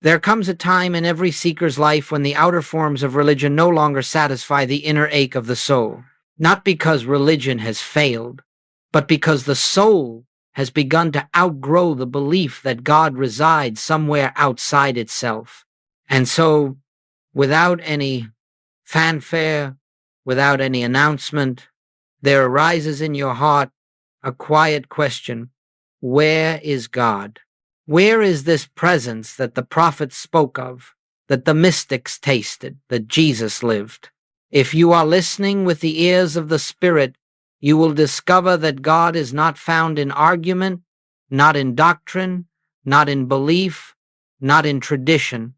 There comes a time in every seeker's life when the outer forms of religion no longer satisfy the inner ache of the soul, not because religion has failed, but because the soul has begun to outgrow the belief that God resides somewhere outside itself. And so, without any fanfare, without any announcement, there arises in your heart a quiet question: where is God? Where is this presence that the prophets spoke of, that the mystics tasted, that Jesus lived? If you are listening with the ears of the Spirit, you will discover that God is not found in argument, not in doctrine, not in belief, not in tradition.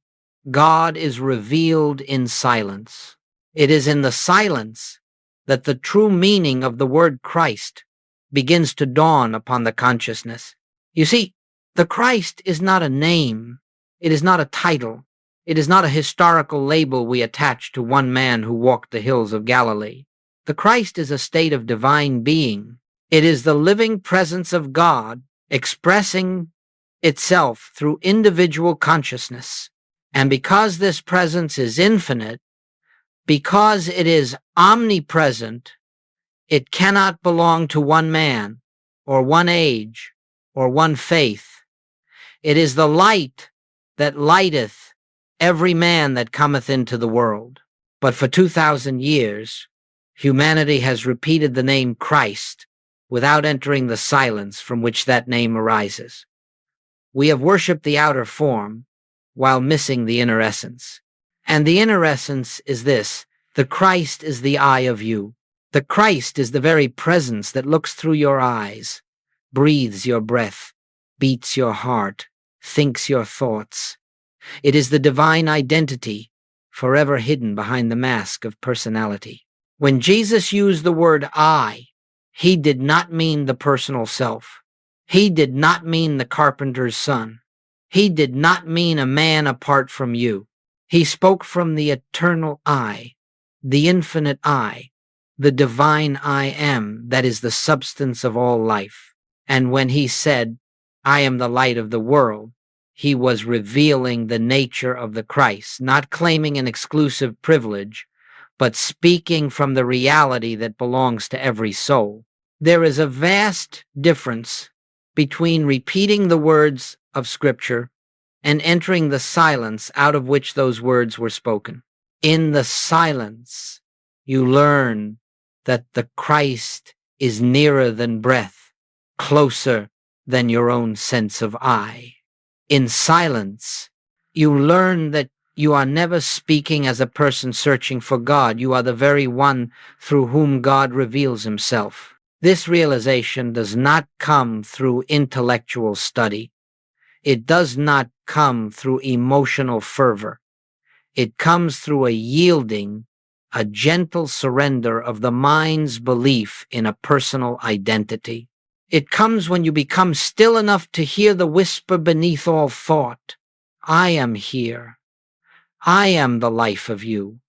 God is revealed in silence. It is in the silence that the true meaning of the word Christ begins to dawn upon the consciousness. You see, the Christ is not a name. It is not a title. It is not a historical label we attach to one man who walked the hills of Galilee. The Christ is a state of divine being. It is the living presence of God expressing itself through individual consciousness. And because this presence is infinite, because it is omnipresent, it cannot belong to one man, or one age, or one faith. It is the light that lighteth every man that cometh into the world. But for 2,000 years, humanity has repeated the name Christ without entering the silence from which that name arises. We have worshipped the outer form while missing the inner essence. And the inner essence is this: the Christ is the eye of you. The Christ is the very presence that looks through your eyes, breathes your breath, beats your heart, thinks your thoughts. It is the divine identity forever hidden behind the mask of personality. When Jesus used the word I, he did not mean the personal self. He did not mean the carpenter's son. He did not mean a man apart from you. He spoke from the eternal I, the infinite I, the divine I am that is the substance of all life. And when he said, I am the light of the world, he was revealing the nature of the Christ, not claiming an exclusive privilege, but speaking from the reality that belongs to every soul. There is a vast difference between repeating the words of Scripture and entering the silence out of which those words were spoken. In the silence, you learn that the Christ is nearer than breath, closer than your own sense of I. In silence, you learn that you are never speaking as a person searching for God. You are the very one through whom God reveals himself. This realization does not come through intellectual study. It does not come through emotional fervor. It comes through a yielding, a gentle surrender of the mind's belief in a personal identity. It comes when you become still enough to hear the whisper beneath all thought. I am here. I am the life of you.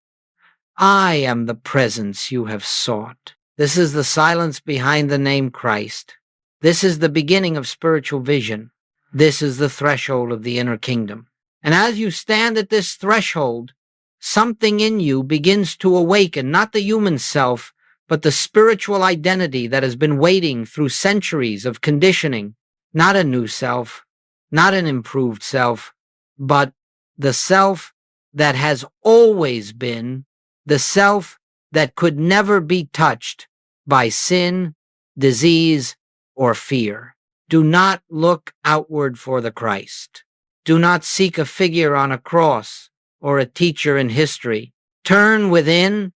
I am the presence you have sought. This is the silence behind the name Christ. This is the beginning of spiritual vision. This is the threshold of the inner kingdom. And as you stand at this threshold, something in you begins to awaken, not the human self, but the spiritual identity that has been waiting through centuries of conditioning. Not a new self, not an improved self, but the self that has always been, the self that could never be touched by sin, disease, or fear. Do not look outward for the Christ. Do not seek a figure on a cross or a teacher in history. Turn within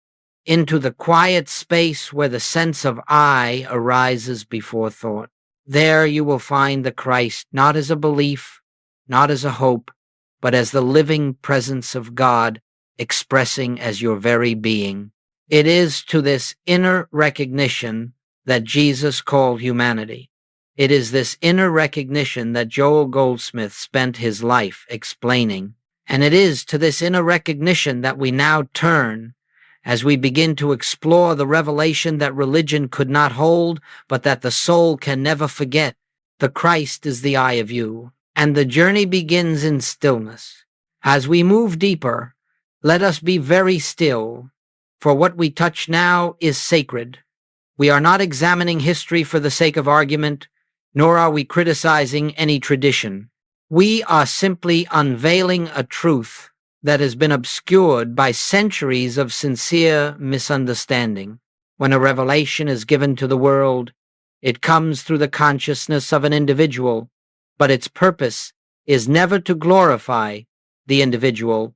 into the quiet space where the sense of I arises before thought. There you will find the Christ not as a belief, not as a hope, but as the living presence of God expressing as your very being. It is to this inner recognition that Jesus called humanity. It is this inner recognition that Joel Goldsmith spent his life explaining. And it is to this inner recognition that we now turn as we begin to explore the revelation that religion could not hold, but that the soul can never forget. The Christ is the eye of you, and the journey begins in stillness. As we move deeper, let us be very still, for what we touch now is sacred. We are not examining history for the sake of argument, nor are we criticizing any tradition. We are simply unveiling a truth that has been obscured by centuries of sincere misunderstanding. When a revelation is given to the world, it comes through the consciousness of an individual, but its purpose is never to glorify the individual.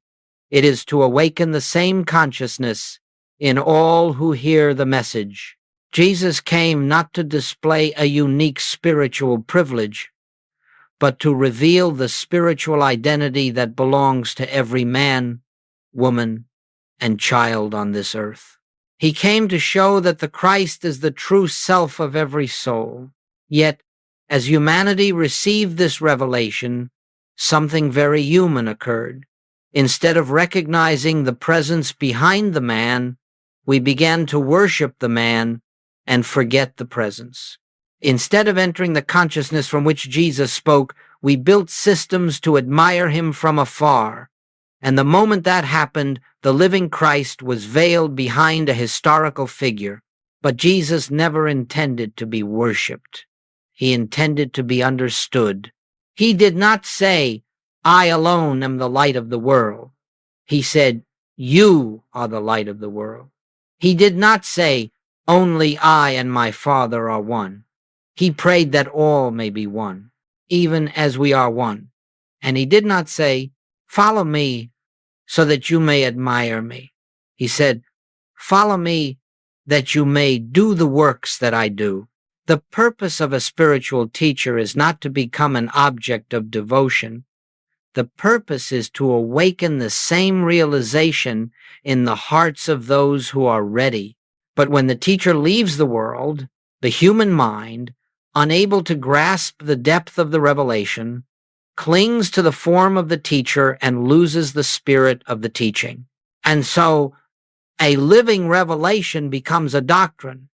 It is to awaken the same consciousness in all who hear the message. Jesus came not to display a unique spiritual privilege, but to reveal the spiritual identity that belongs to every man, woman, and child on this earth. He came to show that the Christ is the true self of every soul. Yet, as humanity received this revelation, something very human occurred. Instead of recognizing the presence behind the man, we began to worship the man and forget the presence. Instead of entering the consciousness from which Jesus spoke, we built systems to admire him from afar. And the moment that happened, the living Christ was veiled behind a historical figure. But Jesus never intended to be worshipped. He intended to be understood. He did not say, "I alone am the light of the world." He said, "You are the light of the world." He did not say, "Only I and my Father are one." He prayed that all may be one, even as we are one. And he did not say, "Follow me so that you may admire me." He said, "Follow me that you may do the works that I do." The purpose of a spiritual teacher is not to become an object of devotion. The purpose is to awaken the same realization in the hearts of those who are ready. But when the teacher leaves the world, the human mind, unable to grasp the depth of the revelation, clings to the form of the teacher and loses the spirit of the teaching. And so a living revelation becomes a doctrine.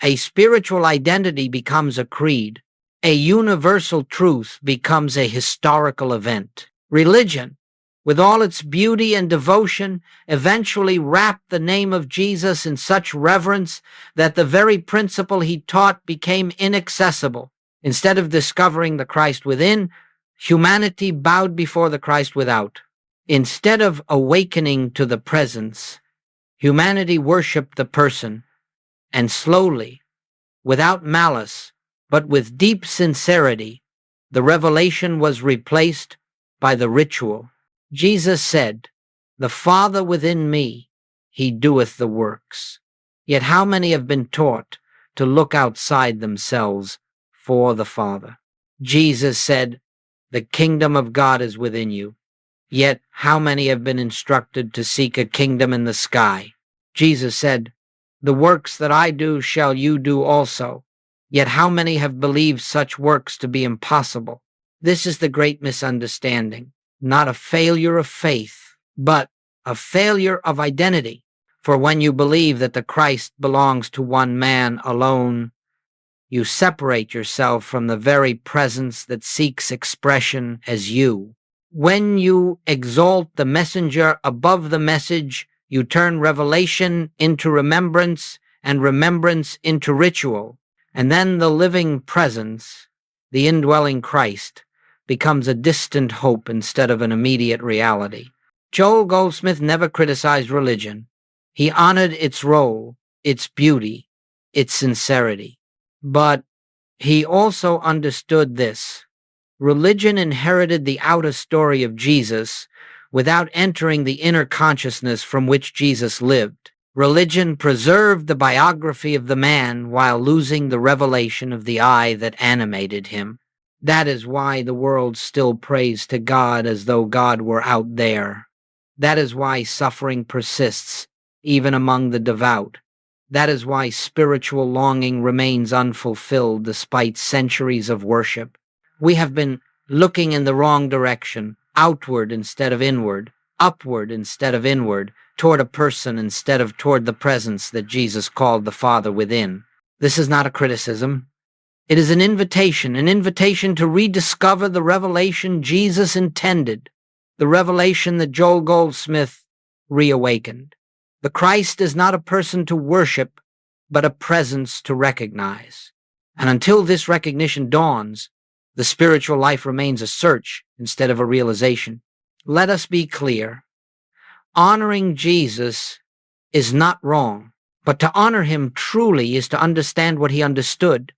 A spiritual identity becomes a creed. A universal truth becomes a historical event. Religion, with all its beauty and devotion, eventually wrapped the name of Jesus in such reverence that the very principle he taught became inaccessible. Instead of discovering the Christ within, humanity bowed before the Christ without. Instead of awakening to the presence, humanity worshiped the person, and slowly, without malice, but with deep sincerity, the revelation was replaced by the ritual. Jesus said, "The Father within me, he doeth the works." Yet how many have been taught to look outside themselves for the Father? Jesus said, "The kingdom of God is within you." Yet how many have been instructed to seek a kingdom in the sky? Jesus said, "The works that I do shall you do also." Yet how many have believed such works to be impossible? This is the great misunderstanding. Not a failure of faith, but a failure of identity. For when you believe that the Christ belongs to one man alone, you separate yourself from the very presence that seeks expression as you. When you exalt the messenger above the message, you turn revelation into remembrance and remembrance into ritual. And then the living presence, the indwelling Christ, becomes a distant hope instead of an immediate reality. Joel Goldsmith never criticized religion. He honored its role, its beauty, its sincerity. But he also understood this. Religion inherited the outer story of Jesus without entering the inner consciousness from which Jesus lived. Religion preserved the biography of the man while losing the revelation of the eye that animated him. That is why the world still prays to God as though God were out there. That is why suffering persists, even among the devout. That is why spiritual longing remains unfulfilled despite centuries of worship. We have been looking in the wrong direction, outward instead of inward, upward instead of inward, toward a person instead of toward the presence that Jesus called the Father within. This is not a criticism. It is an invitation to rediscover the revelation Jesus intended. the revelation that Joel Goldsmith reawakened. The Christ is not a person to worship, but a presence to recognize. And until this recognition dawns, the spiritual life remains a search instead of a realization. Let us be clear. Honoring Jesus is not wrong, but to honor him truly is to understand what he understood,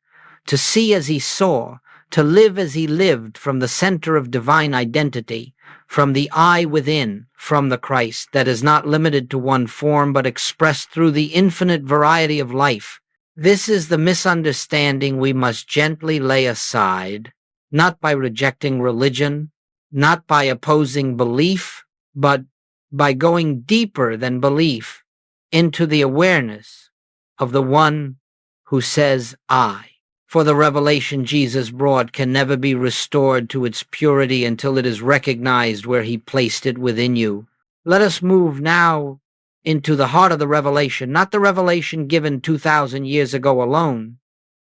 to see as he saw, to live as he lived from the center of divine identity, from the I within, from the Christ that is not limited to one form but expressed through the infinite variety of life. This is the misunderstanding we must gently lay aside, not by rejecting religion, not by opposing belief, but by going deeper than belief into the awareness of the one who says, I. For the revelation Jesus brought can never be restored to its purity until it is recognized where he placed it within you. Let us move now into the heart of the revelation, not the revelation given 2,000 years ago alone,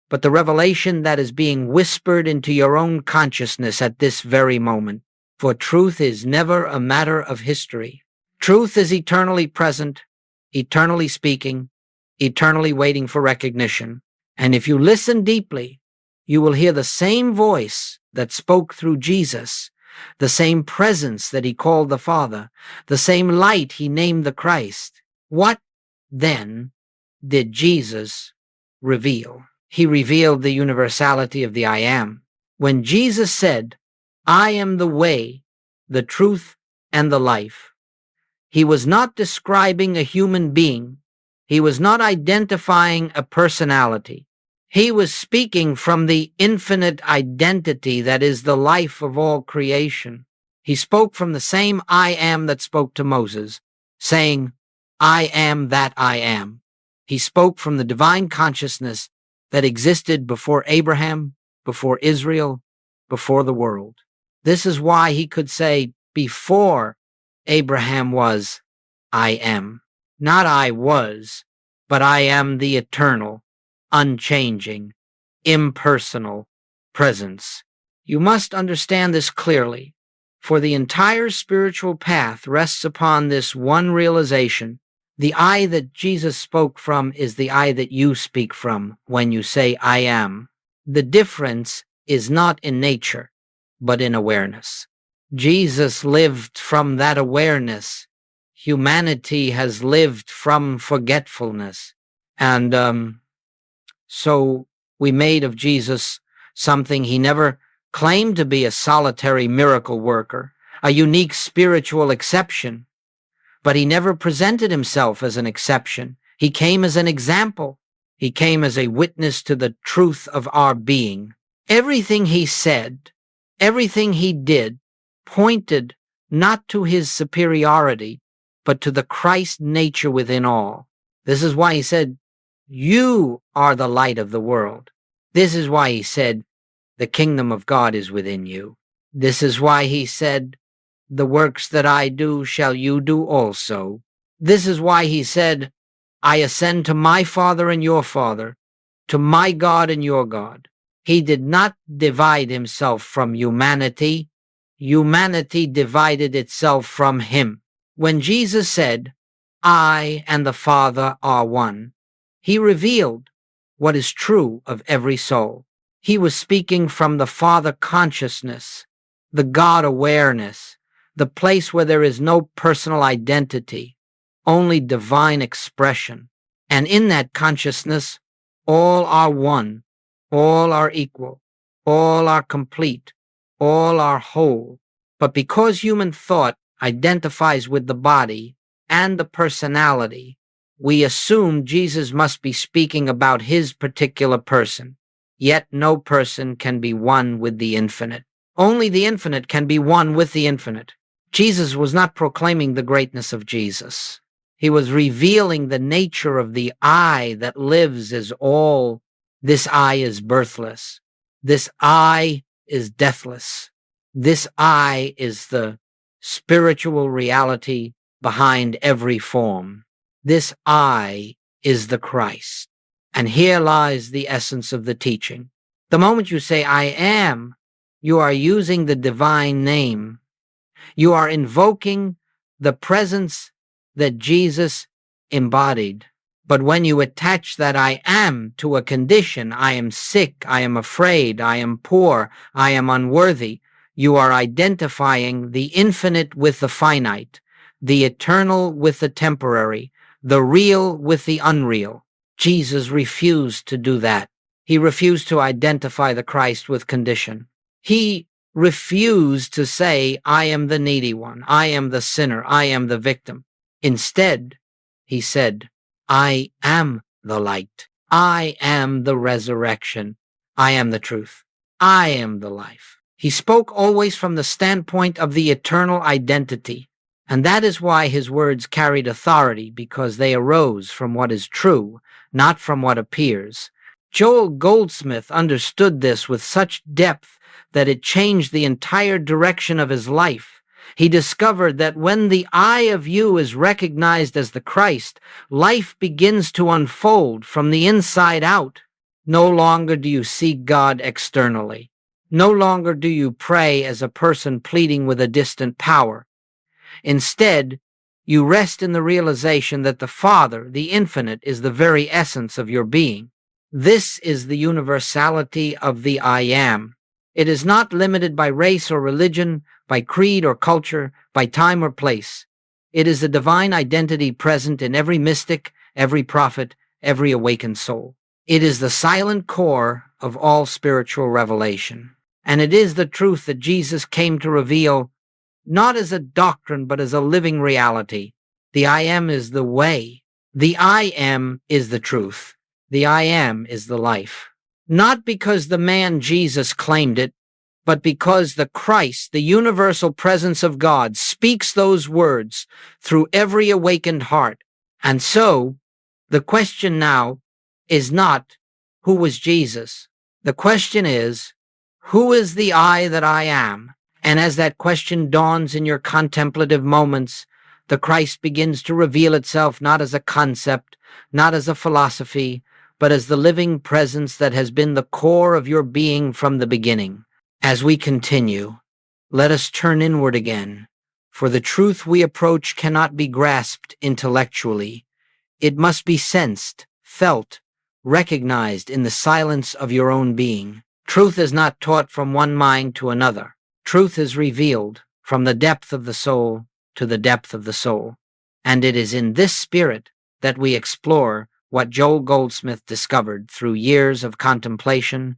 but the revelation that is being whispered into your own consciousness at this very moment. For truth is never a matter of history. Truth is eternally present, eternally speaking, eternally waiting for recognition. And if you listen deeply, you will hear the same voice that spoke through Jesus, the same presence that he called the Father, the same light he named the Christ. What, then, did Jesus reveal? He revealed the universality of the I Am. When Jesus said, I am the way, the truth, and the life, he was not describing a human being. He was not identifying a personality. He was speaking from the infinite identity that is the life of all creation. He spoke from the same I am that spoke to Moses, saying, I am that I am. He spoke from the divine consciousness that existed before Abraham, before Israel, before the world. This is why he could say, before Abraham was, I am. Not I was, but I am the eternal, unchanging, impersonal presence. You must understand this clearly, for the entire spiritual path rests upon this one realization. The I that Jesus spoke from is the I that you speak from when you say I am. The difference is not in nature, but in awareness. Jesus lived from that awareness. Humanity has lived from forgetfulness. And so we made of Jesus something he never claimed to be, a solitary miracle worker, a unique spiritual exception. But he never presented himself as an exception. He came as an example. He came as a witness to the truth of our being. Everything he said, everything he did, pointed not to his superiority, but to the Christ nature within all. This is why he said, you are the light of the world. This is why he said, the kingdom of God is within you. This is why he said, the works that I do shall you do also. This is why he said, I ascend to my Father and your Father, to my God and your God. He did not divide himself from humanity. Humanity divided itself from him. When Jesus said, I and the Father are one, he revealed what is true of every soul. He was speaking from the Father consciousness, the God awareness, the place where there is no personal identity, only divine expression. And in that consciousness, all are one, all are equal, all are complete, all are whole. But because human thought identifies with the body and the personality, we assume Jesus must be speaking about his particular person. Yet no person can be one with the infinite. Only the infinite can be one with the infinite. Jesus was not proclaiming the greatness of Jesus. He was revealing the nature of the I that lives as all. This I is birthless. This I is deathless. This I is the spiritual reality behind every form. This I is the Christ. And here lies the essence of the teaching. The moment you say I am, you are using the divine name. You are invoking the presence that Jesus embodied. But when you attach that I am to a condition, I am sick, I am afraid, I am poor, I am unworthy, you are identifying the infinite with the finite, the eternal with the temporary, the real with the unreal. Jesus refused to do that. He refused to identify the Christ with condition. He refused to say, I am the needy one, I am the sinner, I am the victim. Instead, he said, I am the light. I am the resurrection. I am the truth. I am the life. He spoke always from the standpoint of the eternal identity, and that is why his words carried authority, because they arose from what is true, not from what appears. Joel Goldsmith understood this with such depth that it changed the entire direction of his life. He discovered that when the I of you is recognized as the Christ, life begins to unfold from the inside out. No longer do you seek God externally. No longer do you pray as a person pleading with a distant power. Instead, you rest in the realization that the Father, the Infinite, is the very essence of your being. This is the universality of the I am. It is not limited by race or religion, by creed or culture, by time or place. It is a divine identity present in every mystic, every prophet, every awakened soul. It is the silent core of all spiritual revelation. And it is the truth that Jesus came to reveal, not as a doctrine, but as a living reality. The I am is the way. The I am is the truth. The I am is the life. Not because the man Jesus claimed it, but because the Christ, the universal presence of God, speaks those words through every awakened heart. And so, the question now is not, who was Jesus? The question is, who is the I that I am? And as that question dawns in your contemplative moments, the Christ begins to reveal itself not as a concept, not as a philosophy, but as the living presence that has been the core of your being from the beginning. As we continue, let us turn inward again, for the truth we approach cannot be grasped intellectually. It must be sensed, felt, recognized in the silence of your own being. Truth is not taught from one mind to another. Truth is revealed from the depth of the soul to the depth of the soul. And it is in this spirit that we explore what Joel Goldsmith discovered through years of contemplation,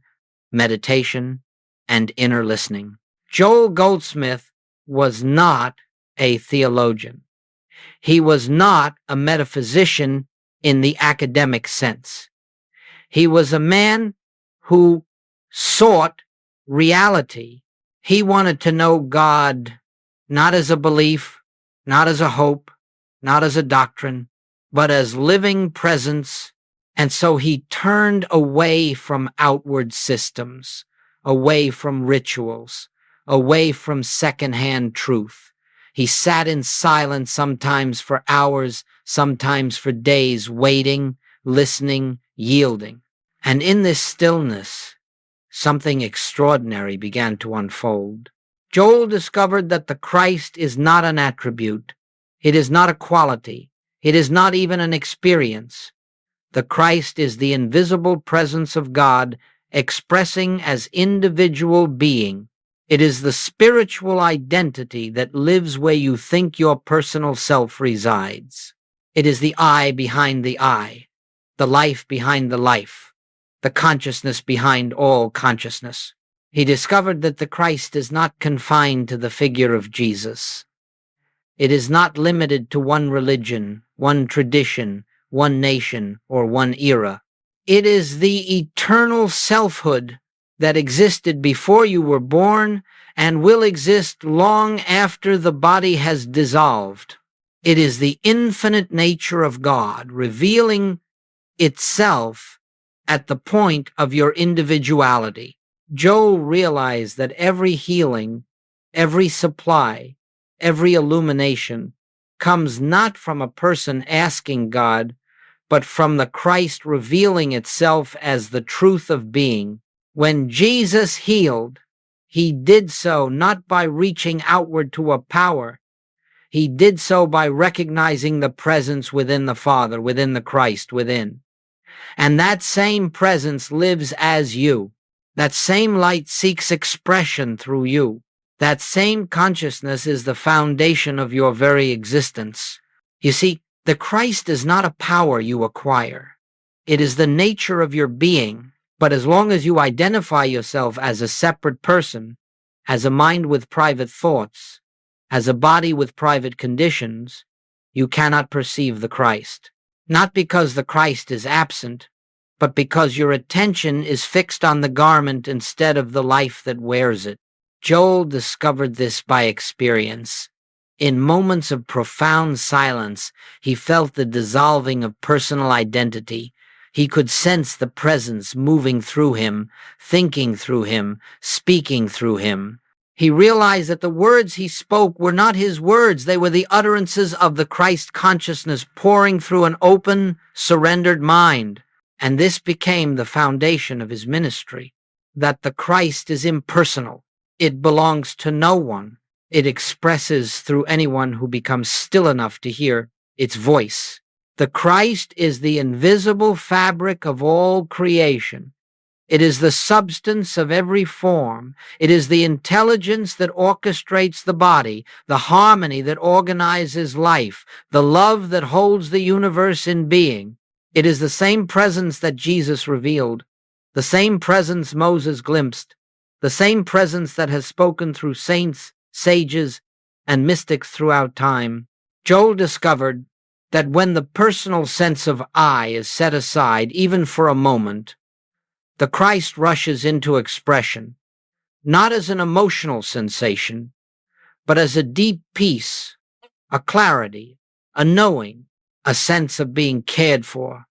meditation, and inner listening. Joel Goldsmith was not a theologian. He was not a metaphysician in the academic sense. He was a man who sought reality. He wanted to know God not as a belief, not as a hope, not as a doctrine, but as living presence. And so he turned away from outward systems, away from rituals, away from secondhand truth. He sat in silence, sometimes for hours, sometimes for days, waiting, listening, yielding. And in this stillness, something extraordinary began to unfold. Joel discovered that the Christ is not an attribute. It is not a quality. It is not even an experience. The Christ is the invisible presence of God expressing as individual being. It is the spiritual identity that lives where you think your personal self resides. It is the I behind the I, the life behind the life, the consciousness behind all consciousness. He discovered that the Christ is not confined to the figure of Jesus. It is not limited to one religion, one tradition, one nation, or one era. It is the eternal selfhood that existed before you were born and will exist long after the body has dissolved. It is the infinite nature of God revealing itself at the point of your individuality. Joel realized that every healing, every supply, every illumination comes not from a person asking God, but from the Christ revealing itself as the truth of being. When Jesus healed, He did so not by reaching outward to a power. He did so by recognizing the presence within the Father, within the Christ, within. And that same presence lives as you. That same light seeks expression through you. That same consciousness is the foundation of your very existence. You see, the Christ is not a power you acquire. It is the nature of your being. But as long as you identify yourself as a separate person, as a mind with private thoughts, as a body with private conditions, you cannot perceive the Christ. Not because the Christ is absent, but because your attention is fixed on the garment instead of the life that wears it. Joel discovered this by experience. In moments of profound silence, he felt the dissolving of personal identity. He could sense the presence moving through him, thinking through him, speaking through him. He realized that the words he spoke were not his words. They were the utterances of the Christ consciousness pouring through an open, surrendered mind. And this became the foundation of his ministry, that the Christ is impersonal. It belongs to no one. It expresses through anyone who becomes still enough to hear its voice. The Christ is the invisible fabric of all creation. It is the substance of every form. It is the intelligence that orchestrates the body, the harmony that organizes life, the love that holds the universe in being. It is the same presence that Jesus revealed, the same presence Moses glimpsed, the same presence that has spoken through saints, sages, and mystics throughout time. Joel discovered that when the personal sense of I is set aside, even for a moment, the Christ rushes into expression, not as an emotional sensation, but as a deep peace, a clarity, a knowing, a sense of being cared for,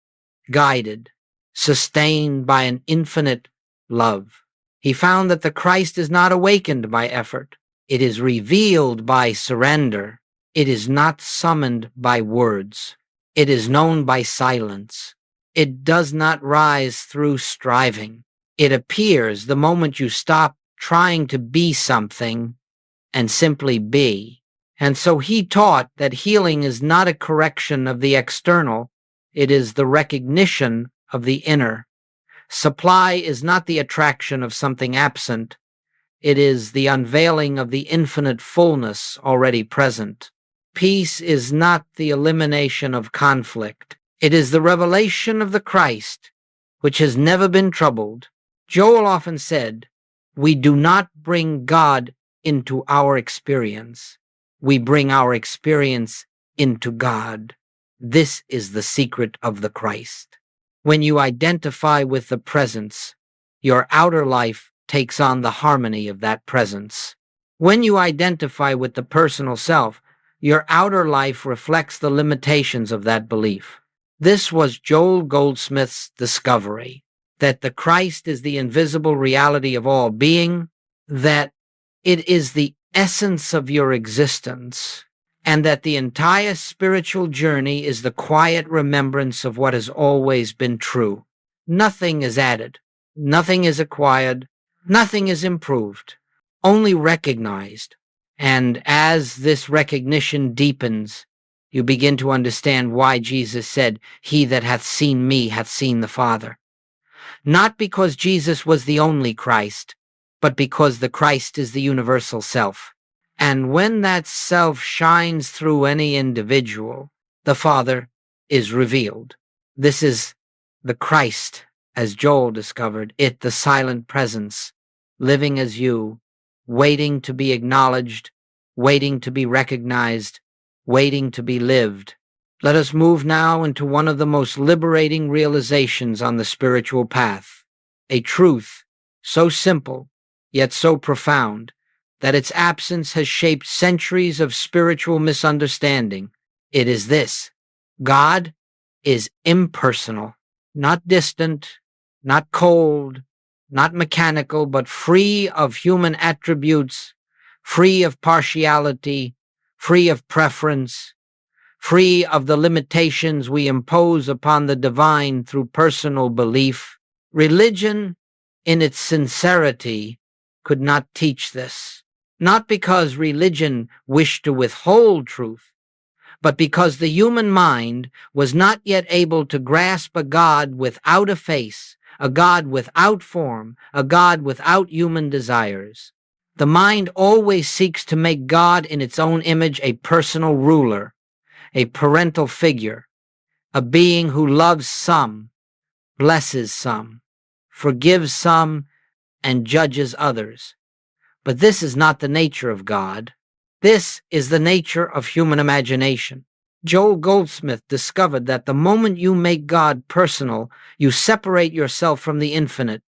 guided, sustained by an infinite love. He found that the Christ is not awakened by effort. It is revealed by surrender. It is not summoned by words. It is known by silence. It does not rise through striving. It appears the moment you stop trying to be something and simply be. And so he taught that healing is not a correction of the external. It is the recognition of the inner. Supply is not the attraction of something absent. It is the unveiling of the infinite fullness already present. Peace is not the elimination of conflict. It is the revelation of the Christ, which has never been troubled. Joel often said, "We do not bring God into our experience. We bring our experience into God." This is the secret of the Christ. When you identify with the presence, your outer life takes on the harmony of that presence. When you identify with the personal self, your outer life reflects the limitations of that belief. This was Joel Goldsmith's discovery, that the Christ is the invisible reality of all being, that it is the essence of your existence, and that the entire spiritual journey is the quiet remembrance of what has always been true. Nothing is added, nothing is acquired, nothing is improved, only recognized. And as this recognition deepens, you begin to understand why Jesus said, "He that hath seen me hath seen the Father." Not because Jesus was the only Christ, but because the Christ is the universal self. And when that self shines through any individual, the Father is revealed. This is the Christ, as Joel discovered it, the silent presence, living as you, waiting to be acknowledged, waiting to be recognized, waiting to be lived. Let us move now into one of the most liberating realizations on the spiritual path, a truth so simple, yet so profound, that its absence has shaped centuries of spiritual misunderstanding. It is this: God is impersonal, not distant, not cold, not mechanical, but free of human attributes, free of partiality, free of preference, free of the limitations we impose upon the divine through personal belief. Religion, in its sincerity, could not teach this, not because religion wished to withhold truth, but because the human mind was not yet able to grasp a God without a face, a God without form, a God without human desires. The mind always seeks to make God in its own image a personal ruler, a parental figure, a being who loves some, blesses some, forgives some, and judges others. But this is not the nature of God. This is the nature of human imagination. Joel Goldsmith discovered that the moment you make God personal, you separate yourself from the infinite.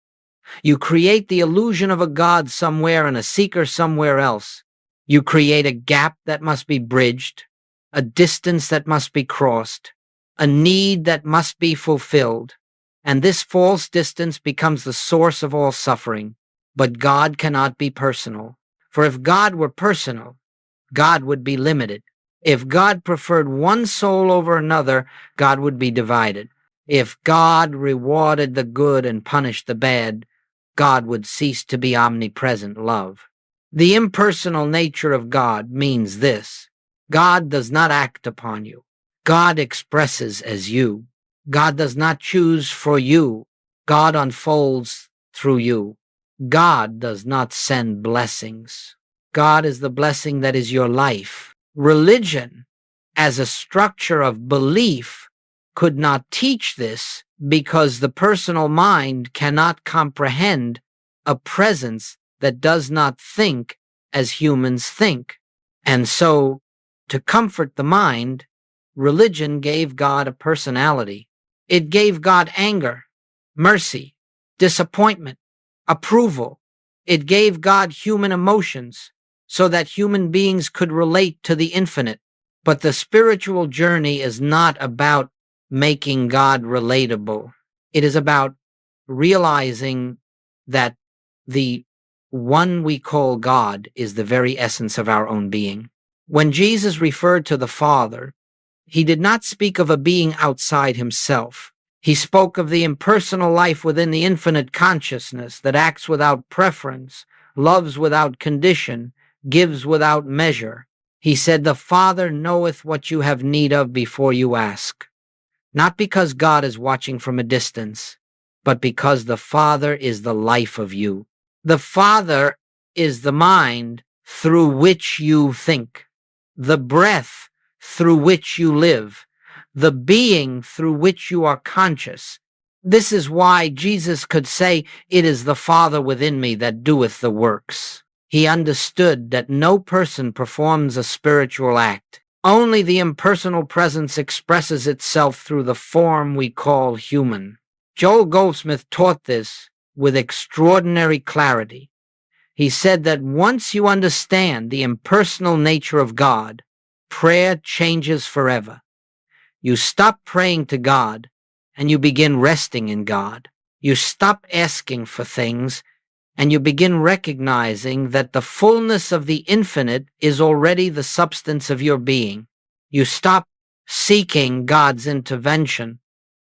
You create the illusion of a God somewhere and a seeker somewhere else. You create a gap that must be bridged, a distance that must be crossed, a need that must be fulfilled. And this false distance becomes the source of all suffering. But God cannot be personal. For if God were personal, God would be limited. If God preferred one soul over another, God would be divided. If God rewarded the good and punished the bad, God would cease to be omnipresent love. The impersonal nature of God means this: God does not act upon you. God expresses as you. God does not choose for you. God unfolds through you. God does not send blessings. God is the blessing that is your life. Religion, as a structure of belief, could not teach this because the personal mind cannot comprehend a presence that does not think as humans think. And so, to comfort the mind, religion gave God a personality. It gave God anger, mercy, disappointment, approval. It gave God human emotions so that human beings could relate to the infinite. But the spiritual journey is not about making God relatable. It is about realizing that the one we call God is the very essence of our own being. When Jesus referred to the Father, he did not speak of a being outside himself. He spoke of the impersonal life within the infinite consciousness that acts without preference, loves without condition, gives without measure. He said, "The Father knoweth what you have need of before you ask." Not because God is watching from a distance, but because the Father is the life of you. The Father is the mind through which you think, the breath through which you live, the being through which you are conscious. This is why Jesus could say, "It is the Father within me that doeth the works." He understood that no person performs a spiritual act. Only the impersonal presence expresses itself through the form we call human. Joel Goldsmith taught this with extraordinary clarity. He said that once you understand the impersonal nature of God, prayer changes forever. You stop praying to God and you begin resting in God. You stop asking for things and you begin recognizing that the fullness of the infinite is already the substance of your being. You stop seeking God's intervention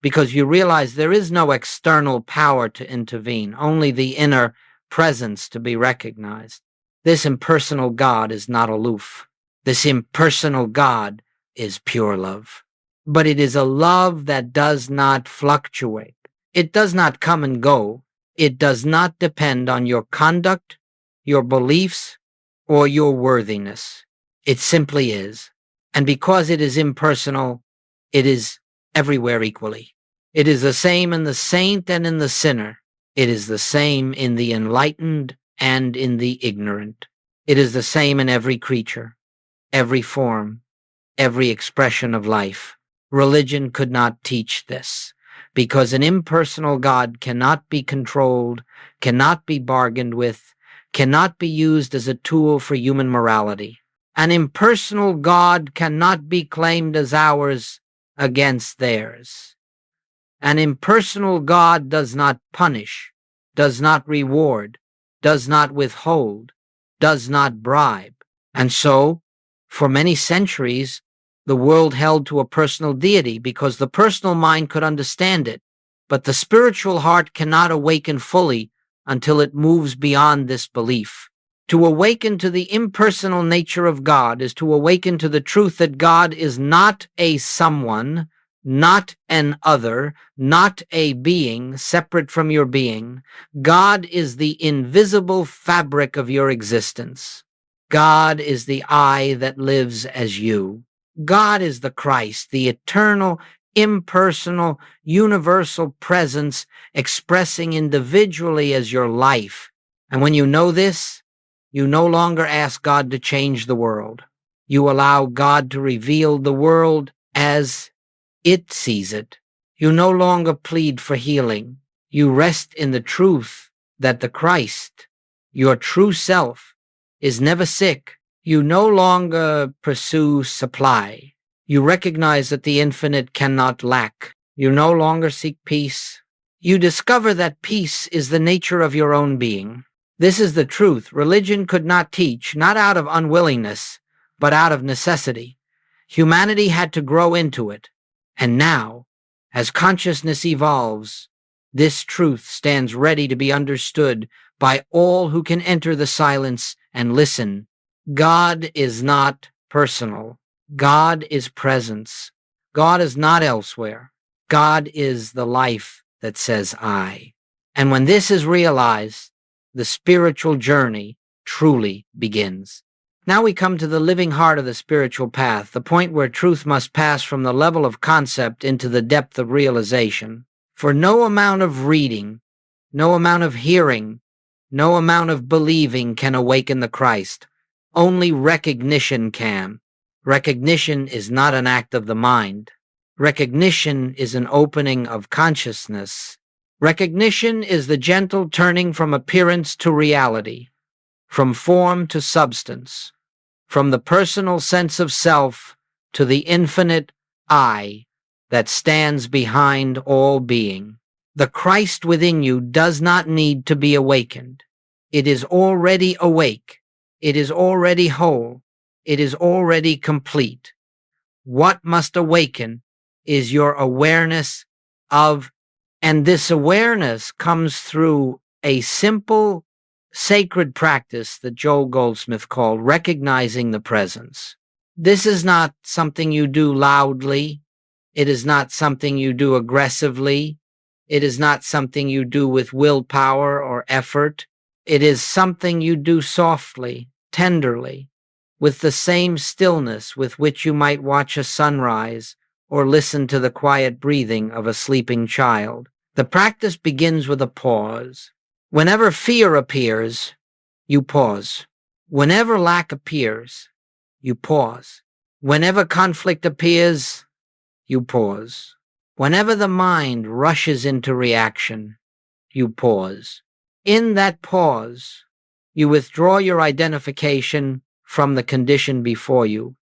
because you realize there is no external power to intervene, only the inner presence to be recognized. This impersonal God is not aloof. This impersonal God is pure love. But it is a love that does not fluctuate. It does not come and go. It does not depend on your conduct, your beliefs, or your worthiness. It simply is. And because it is impersonal, it is everywhere equally. It is the same in the saint and in the sinner. It is the same in the enlightened and in the ignorant. It is the same in every creature, every form, every expression of life. Religion could not teach this, because an impersonal God cannot be controlled, cannot be bargained with, cannot be used as a tool for human morality. An impersonal God cannot be claimed as ours against theirs. An impersonal God does not punish, does not reward, does not withhold, does not bribe. And so, for many centuries, the world held to a personal deity because the personal mind could understand it, but the spiritual heart cannot awaken fully until it moves beyond this belief. To awaken to the impersonal nature of God is to awaken to the truth that God is not a someone, not an other, not a being separate from your being. God is the invisible fabric of your existence. God is the I that lives as you. God is the Christ, the eternal, impersonal, universal presence expressing individually as your life. And when you know this, you no longer ask God to change the world. You allow God to reveal the world as it sees it. You no longer plead for healing. You rest in the truth that the Christ, your true self, is never sick. You no longer pursue supply. You recognize that the infinite cannot lack. You no longer seek peace. You discover that peace is the nature of your own being. This is the truth religion could not teach, not out of unwillingness, but out of necessity. Humanity had to grow into it. And now, as consciousness evolves, this truth stands ready to be understood by all who can enter the silence and listen. God is not personal. God is presence. God is not elsewhere. God is the life that says I. And when this is realized, the spiritual journey truly begins. Now we come to the living heart of the spiritual path, the point where truth must pass from the level of concept into the depth of realization. For no amount of reading, no amount of hearing, no amount of believing can awaken the Christ. Only recognition can. Recognition is not an act of the mind. Recognition is an opening of consciousness. Recognition is the gentle turning from appearance to reality, from form to substance, from the personal sense of self to the infinite I that stands behind all being. The Christ within you does not need to be awakened. It is already awake. It is already whole. It is already complete. What must awaken is your awareness of, and this awareness comes through a simple sacred practice that Joel Goldsmith called recognizing the presence. This is not something you do loudly. It is not something you do aggressively. It is not something you do with willpower or effort. It is something you do softly, tenderly, with the same stillness with which you might watch a sunrise or listen to the quiet breathing of a sleeping child. The practice begins with a pause. Whenever fear appears, you pause. Whenever lack appears, you pause. Whenever conflict appears, you pause. Whenever the mind rushes into reaction, you pause. In that pause, you withdraw your identification from the condition before you.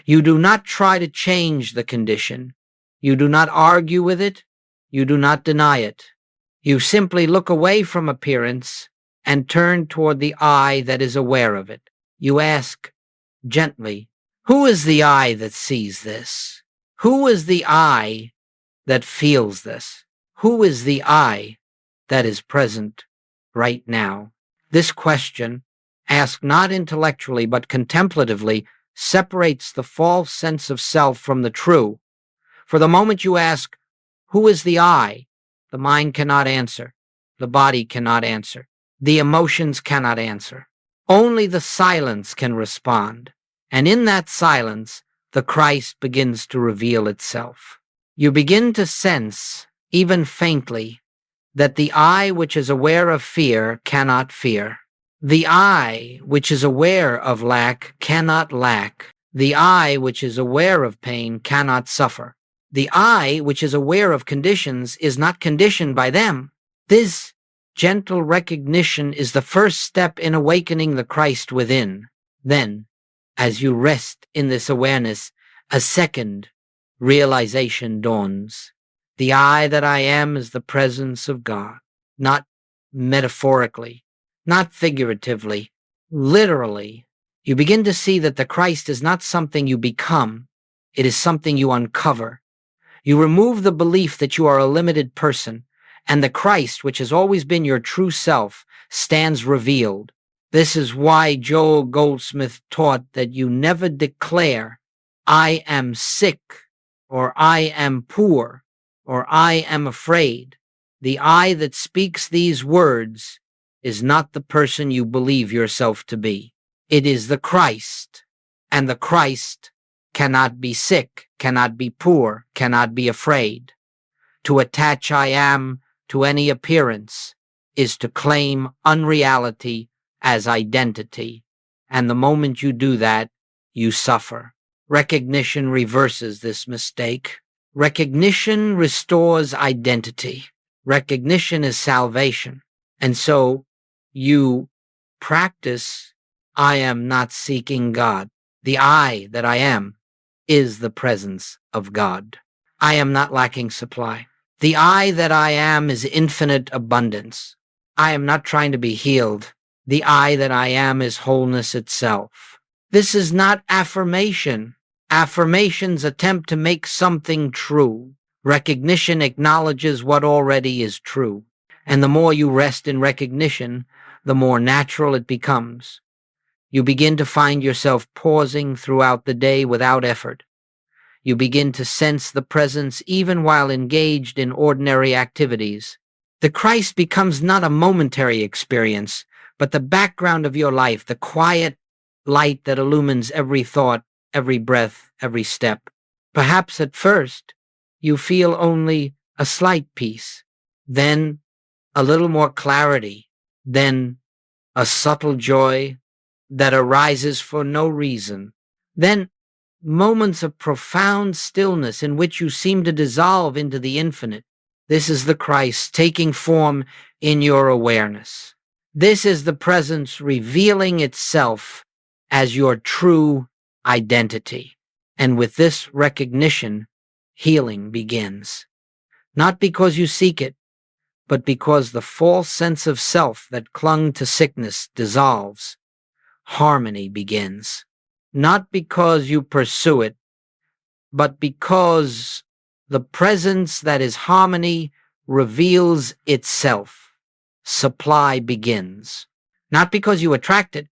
You do not try to change the condition. You do not argue with it. You do not deny it. You simply look away from appearance and turn toward the I that is aware of it. You ask gently, who is the I that sees this? Who is the I that feels this? Who is the I that is present right now? This question, asked not intellectually but contemplatively, separates the false sense of self from the true. For the moment you ask, who is the I? The mind cannot answer. The body cannot answer. The emotions cannot answer. Only the silence can respond. And in that silence, the Christ begins to reveal itself. You begin to sense, even faintly, that the I which is aware of fear cannot fear. The I which is aware of lack cannot lack. The I which is aware of pain cannot suffer. The I which is aware of conditions is not conditioned by them. This gentle recognition is the first step in awakening the Christ within. Then, as you rest in this awareness, a second realization dawns. The I that I am is the presence of God, not metaphorically, not figuratively, literally. You begin to see that the Christ is not something you become. It is something you uncover. You remove the belief that you are a limited person and the Christ, which has always been your true self, stands revealed. This is why Joel Goldsmith taught that you never declare, "I am sick," or "I am poor," or "I am afraid." The I that speaks these words is not the person you believe yourself to be. It is the Christ, and the Christ cannot be sick, cannot be poor, cannot be afraid. To attach "I am" to any appearance is to claim unreality as identity, and the moment you do that, you suffer. Recognition reverses this mistake. Recognition restores identity. Recognition is salvation. And so you practice, "I am not seeking God." The I that I am is the presence of God. I am not lacking supply. The I that I am is infinite abundance. I am not trying to be healed. The I that I am is wholeness itself. This is not affirmation. Affirmations attempt to make something true. Recognition acknowledges what already is true. And the more you rest in recognition, the more natural it becomes. You begin to find yourself pausing throughout the day without effort. You begin to sense the presence even while engaged in ordinary activities. The Christ becomes not a momentary experience, but the background of your life, the quiet light that illumines every thought, every breath, every step. Perhaps at first, you feel only a slight peace, then a little more clarity, then a subtle joy that arises for no reason, then moments of profound stillness in which you seem to dissolve into the infinite. This is the Christ taking form in your awareness. This is the presence revealing itself as your true identity. And with this recognition, healing begins. Not because you seek it, but because the false sense of self that clung to sickness dissolves. Harmony begins. Not because you pursue it, but because the presence that is harmony reveals itself. Supply begins. Not because you attract it,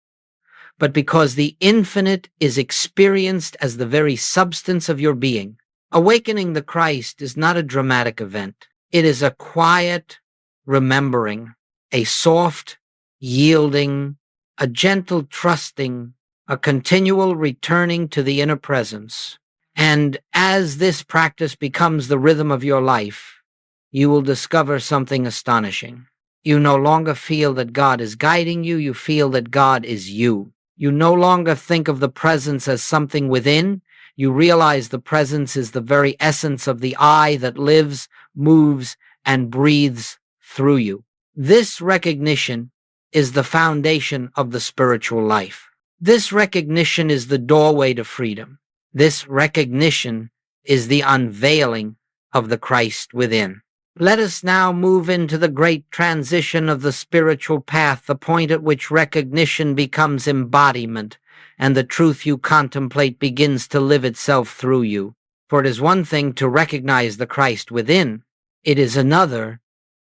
but because the infinite is experienced as the very substance of your being. Awakening the Christ is not a dramatic event. It is a quiet remembering, a soft yielding, a gentle trusting, a continual returning to the inner presence. And as this practice becomes the rhythm of your life, you will discover something astonishing. You no longer feel that God is guiding you, you feel that God is you. You no longer think of the presence as something within, you realize the presence is the very essence of the I that lives, moves, and breathes through you. This recognition is the foundation of the spiritual life. This recognition is the doorway to freedom. This recognition is the unveiling of the Christ within. Let us now move into the great transition of the spiritual path, the point at which recognition becomes embodiment, and the truth you contemplate begins to live itself through you. For it is one thing to recognize the Christ within, it is another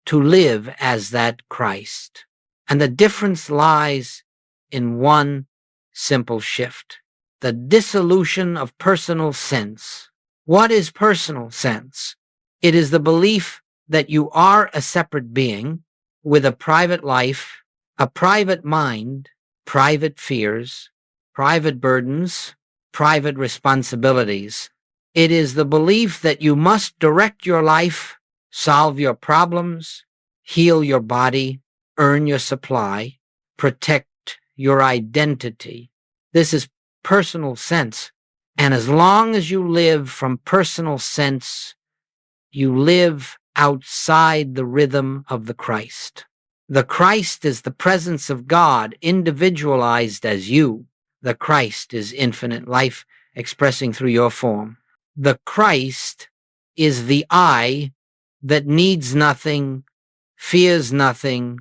to live as that Christ. And the difference lies in one simple shift: the dissolution of personal sense. What is personal sense? It is the belief that you are a separate being with a private life, a private mind, private fears, private burdens, private responsibilities. It is the belief that you must direct your life, solve your problems, heal your body, earn your supply, protect your identity. This is personal sense. And as long as you live from personal sense, you live outside the rhythm of the Christ. The Christ is the presence of God individualized as you. The Christ is infinite life expressing through your form. The Christ is the I that needs nothing, fears nothing,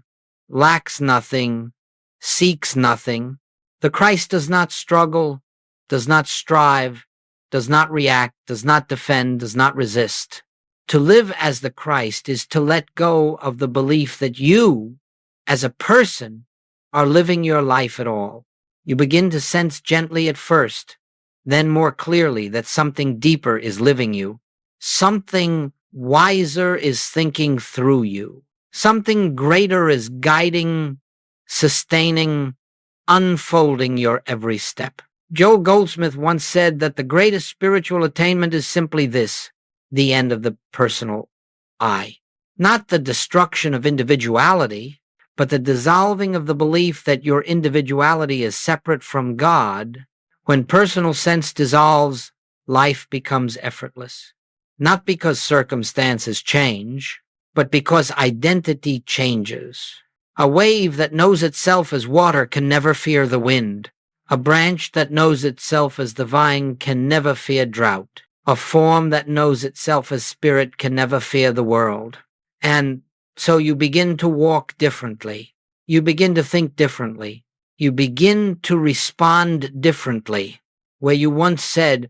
lacks nothing, seeks nothing. The Christ does not struggle, does not strive, does not react, does not defend, does not resist. To live as the Christ is to let go of the belief that you, as a person, are living your life at all. You begin to sense gently at first, then more clearly that something deeper is living you. Something wiser is thinking through you. Something greater is guiding, sustaining, unfolding your every step. Joel Goldsmith once said that the greatest spiritual attainment is simply this: the end of the personal I. Not the destruction of individuality, but the dissolving of the belief that your individuality is separate from God. When personal sense dissolves, life becomes effortless. Not because circumstances change, but because identity changes. A wave that knows itself as water can never fear the wind. A branch that knows itself as the vine can never fear drought. A form that knows itself as spirit can never fear the world. And so you begin to walk differently. You begin to think differently. You begin to respond differently. Where you once said,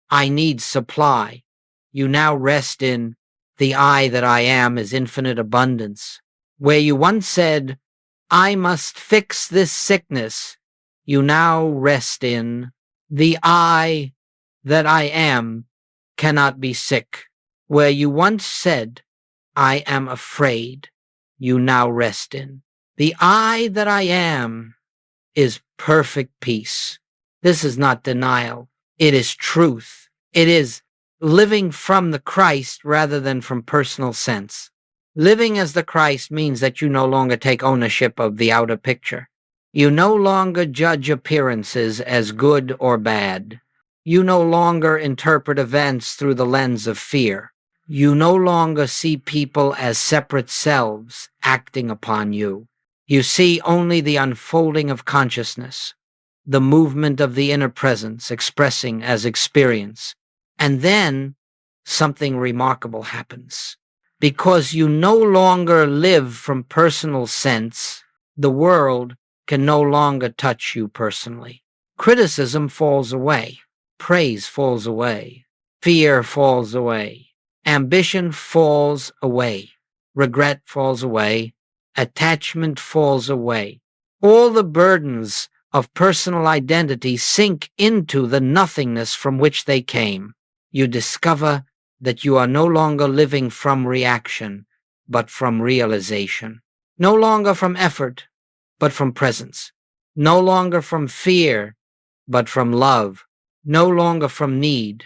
I need supply, you now rest in the I that I am is infinite abundance. Where you once said, I must fix this sickness, you now rest in the I that I am cannot be sick. Where you once said, I am afraid, you now rest in the I that I am is perfect peace. This is not denial. It is truth. It is living from the Christ rather than from personal sense. Living as the Christ means that you no longer take ownership of the outer picture. You no longer judge appearances as good or bad. You no longer interpret events through the lens of fear. You no longer see people as separate selves acting upon you. You see only the unfolding of consciousness, the movement of the inner presence expressing as experience. And then something remarkable happens. Because you no longer live from personal sense, the world can no longer touch you personally. Criticism falls away. Praise falls away. Fear falls away. Ambition falls away. Regret falls away. Attachment falls away. All the burdens of personal identity sink into the nothingness from which they came. You discover that you are no longer living from reaction, but from realization. No longer from effort, but from presence. No longer from fear, but from love. No longer from need,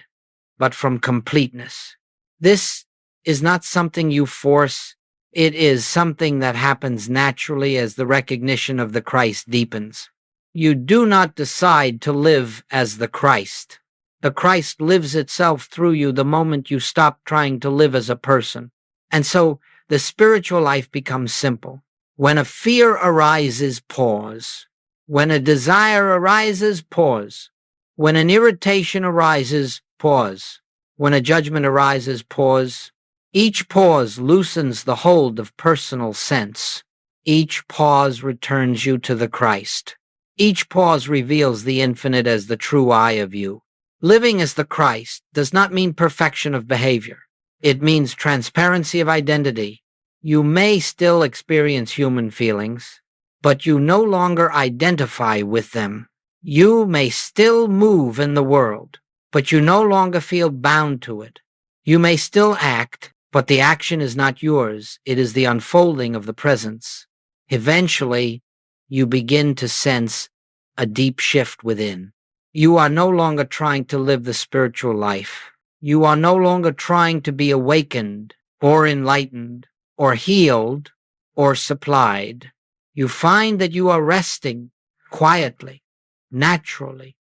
but from completeness. This is not something you force. It is something that happens naturally as the recognition of the Christ deepens. You do not decide to live as the Christ. The Christ lives itself through you the moment you stop trying to live as a person. And so the spiritual life becomes simple. When a fear arises, pause. When a desire arises, pause. When an irritation arises, pause. When a judgment arises, pause. Each pause loosens the hold of personal sense. Each pause returns you to the Christ. Each pause reveals the infinite as the true I of you. Living as the Christ does not mean perfection of behavior. It means transparency of identity. You may still experience human feelings, but you no longer identify with them. You may still move in the world, but you no longer feel bound to it. You may still act, but the action is not yours. It is the unfolding of the presence. Eventually, you begin to sense a deep shift within. You are no longer trying to live the spiritual life. You are no longer trying to be awakened or enlightened or healed or supplied. You find that you are resting quietly, naturally,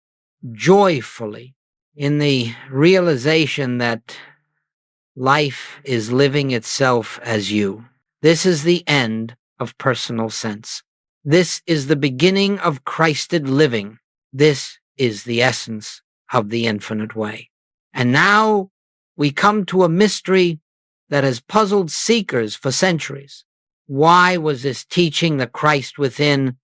joyfully in the realization that life is living itself as you. This is the end of personal sense. This is the beginning of Christed living. This is the essence of the infinite way. And now we come to a mystery that has puzzled seekers for centuries. Why was this teaching the Christ within,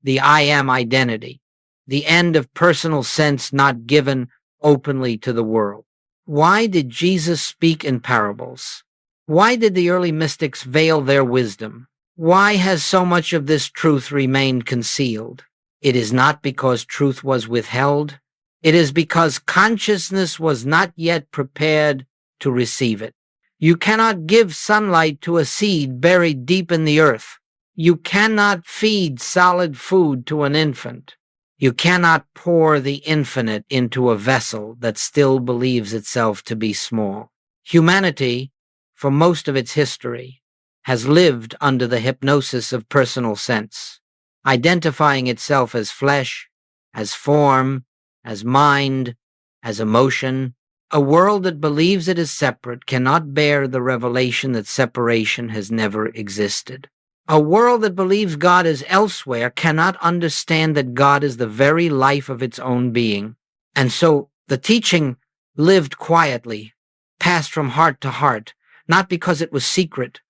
the I am identity, the end of personal sense not given openly to the world? Why did Jesus speak in parables? Why did the early mystics veil their wisdom? Why has so much of this truth remained concealed? It is not because truth was withheld. It is because consciousness was not yet prepared to receive it. You cannot give sunlight to a seed buried deep in the earth. You cannot feed solid food to an infant. You cannot pour the infinite into a vessel that still believes itself to be small. Humanity, for most of its history, has lived under the hypnosis of personal sense, identifying itself as flesh, as form, as mind, as emotion. A world that believes it is separate cannot bear the revelation that separation has never existed. A world that believes God is elsewhere cannot understand that God is the very life of its own being. And so the teaching lived quietly, passed from heart to heart, not because it was secret,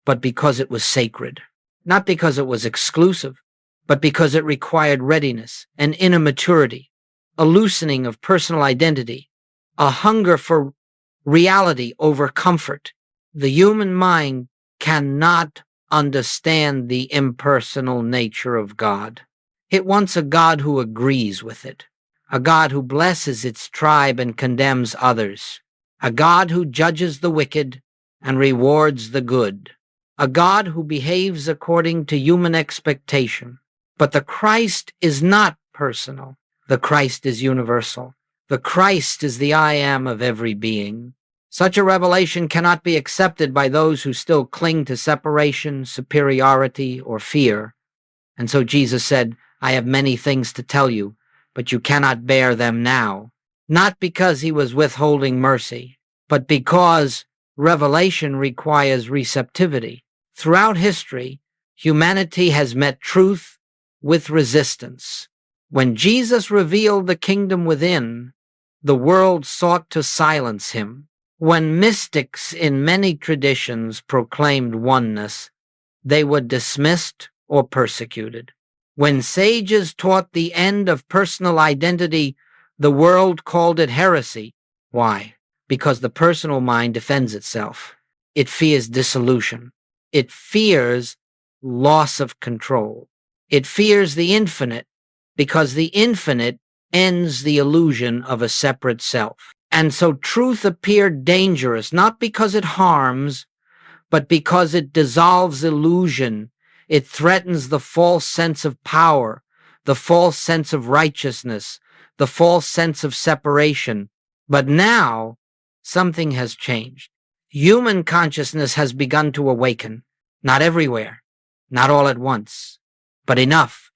but because it was sacred. Not because it was exclusive, but because it required readiness, an inner maturity, a loosening of personal identity, a hunger for reality over comfort. The human mind cannot understand the impersonal nature of God. It wants a God who agrees with it, a God who blesses its tribe and condemns others, a God who judges the wicked and rewards the good, a God who behaves according to human expectation. But the Christ is not personal. The Christ is universal. The Christ is the I am of every being. Such a revelation cannot be accepted by those who still cling to separation, superiority, or fear. And so Jesus said, I have many things to tell you, but you cannot bear them now. Not because he was withholding mercy, but because revelation requires receptivity. Throughout history, humanity has met truth with resistance. When Jesus revealed the kingdom within, the world sought to silence him. When mystics in many traditions proclaimed oneness, they were dismissed or persecuted. When sages taught the end of personal identity, the world called it heresy. Why? Because the personal mind defends itself. It fears dissolution. It fears loss of control. It fears the infinite because the infinite ends the illusion of a separate self. And so truth appeared dangerous, not because it harms, but because it dissolves illusion. It threatens the false sense of power, the false sense of righteousness, the false sense of separation. But now, something has changed. Human consciousness has begun to awaken, not everywhere, not all at once, but enough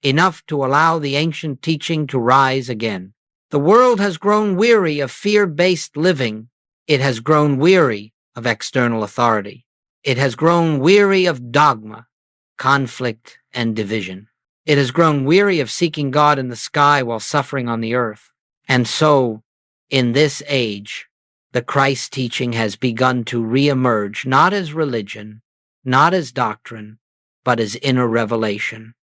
to allow the ancient teaching to rise again. The world has grown weary of fear-based living. It has grown weary of external authority. It has grown weary of dogma, conflict, and division. It has grown weary of seeking God in the sky while suffering on the earth. And so, in this age, the Christ teaching has begun to reemerge, not as religion, not as doctrine, but as inner revelation.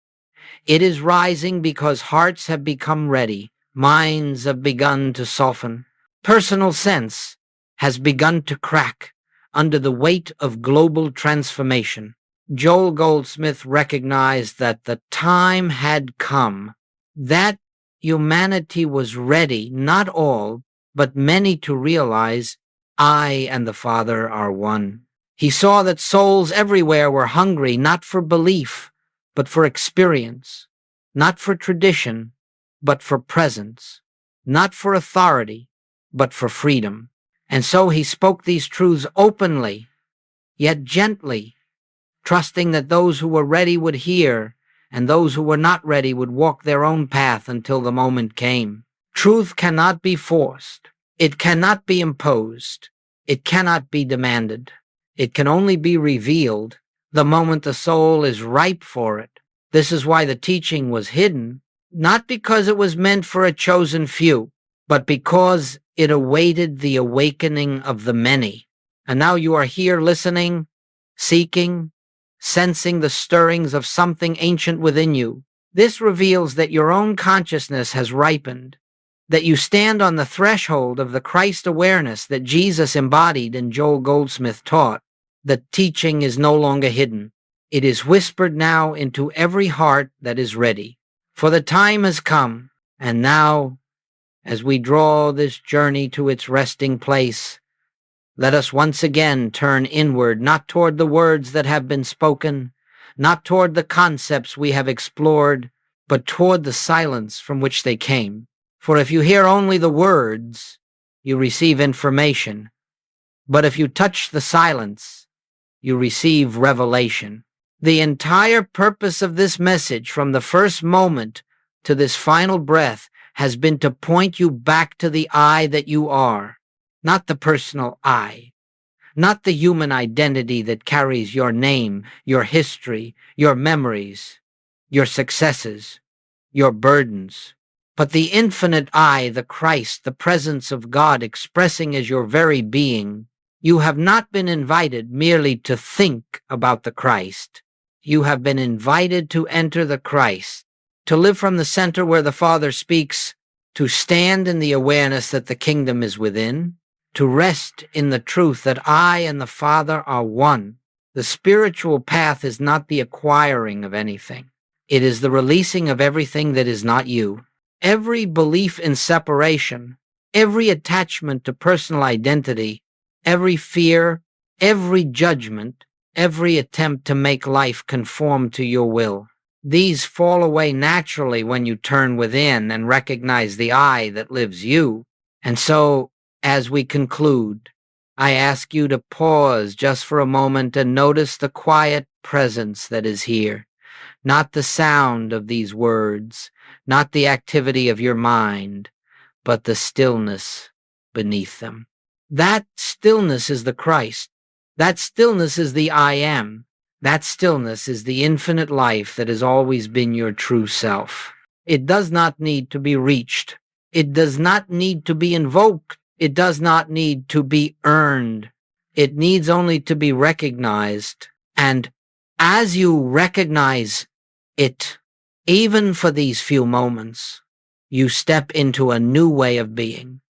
It is rising because hearts have become ready, minds have begun to soften, personal sense has begun to crack under the weight of global transformation. Joel Goldsmith recognized that the time had come, that humanity was ready, not all, but many, to realize, I and the Father are one. He saw that souls everywhere were hungry, not for belief, but for experience, not for tradition, but for presence, not for authority, but for freedom. And so he spoke these truths openly, yet gently, trusting that those who were ready would hear, and those who were not ready would walk their own path until the moment came. Truth cannot be forced. It cannot be imposed. It cannot be demanded. It can only be revealed the moment the soul is ripe for it. This is why the teaching was hidden, not because it was meant for a chosen few, but because it awaited the awakening of the many. And now you are here listening, seeking, sensing the stirrings of something ancient within you. This reveals that your own consciousness has ripened, that you stand on the threshold of the Christ awareness that Jesus embodied and Joel Goldsmith taught. The teaching is no longer hidden. It is whispered now into every heart that is ready. For the time has come, and now, as we draw this journey to its resting place, let us once again turn inward, not toward the words that have been spoken, not toward the concepts we have explored, but toward the silence from which they came. For if you hear only the words, you receive information. But if you touch the silence, you receive revelation. The entire purpose of this message, from the first moment to this final breath, has been to point you back to the I that you are, not the personal I, not the human identity that carries your name, your history, your memories, your successes, your burdens, but the infinite I, the Christ, the presence of God expressing as your very being. You have not been invited merely to think about the Christ. You have been invited to enter the Christ, to live from the center where the Father speaks, to stand in the awareness that the kingdom is within, to rest in the truth that I and the Father are one. The spiritual path is not the acquiring of anything. It is the releasing of everything that is not you. Every belief in separation, every attachment to personal identity, every fear, every judgment, every attempt to make life conform to your will. These fall away naturally when you turn within and recognize the I that lives you. And so, as we conclude, I ask you to pause just for a moment and notice the quiet presence that is here. Not the sound of these words, not the activity of your mind, but the stillness beneath them. That stillness is the Christ. That stillness is the I am. That stillness is the infinite life that has always been your true self. It does not need to be reached. It does not need to be invoked. It does not need to be earned. It needs only to be recognized. And as you recognize it, even for these few moments, you step into a new way of being.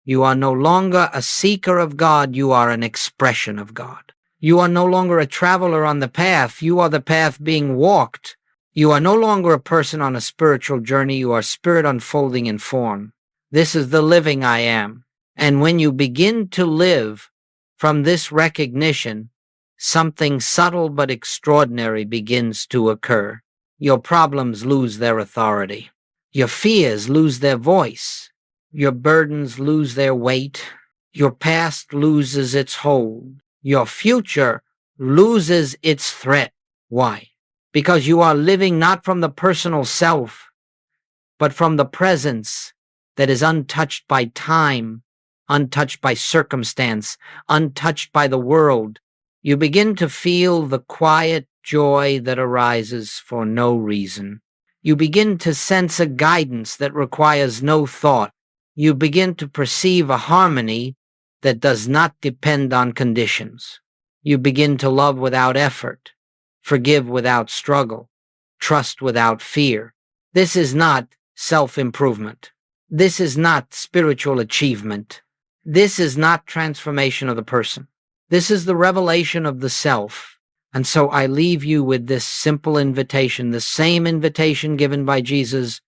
You are no longer a seeker of God, you are an expression of God. You are no longer a traveler on the path, you are the path being walked. You are no longer a person on a spiritual journey, you are spirit unfolding in form. This is the living I am. And when you begin to live from this recognition, something subtle but extraordinary begins to occur. Your problems lose their authority. Your fears lose their voice. Your burdens lose their weight. Your past loses its hold. Your future loses its threat. Why? Because you are living not from the personal self, but from the presence that is untouched by time, untouched by circumstance, untouched by the world. You begin to feel the quiet joy that arises for no reason. You begin to sense a guidance that requires no thought. You begin to perceive a harmony that does not depend on conditions. You begin to love without effort, forgive without struggle, trust without fear. This is not self-improvement. This is not spiritual achievement. This is not transformation of the person. This is the revelation of the self. And so I leave you with this simple invitation, the same invitation given by Jesus,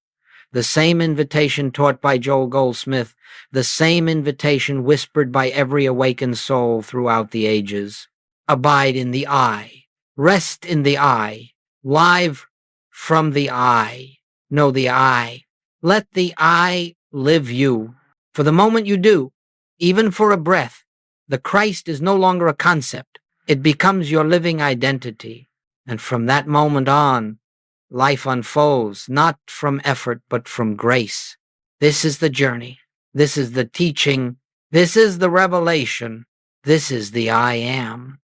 the same invitation taught by Joel Goldsmith, the same invitation whispered by every awakened soul throughout the ages. Abide in the I. Rest in the I. Live from the I. Know the I. Let the I live you. For the moment you do, even for a breath, the Christ is no longer a concept. It becomes your living identity. And from that moment on, life unfolds, not from effort, but from grace. This is the journey. This is the teaching. This is the revelation. This is the I am.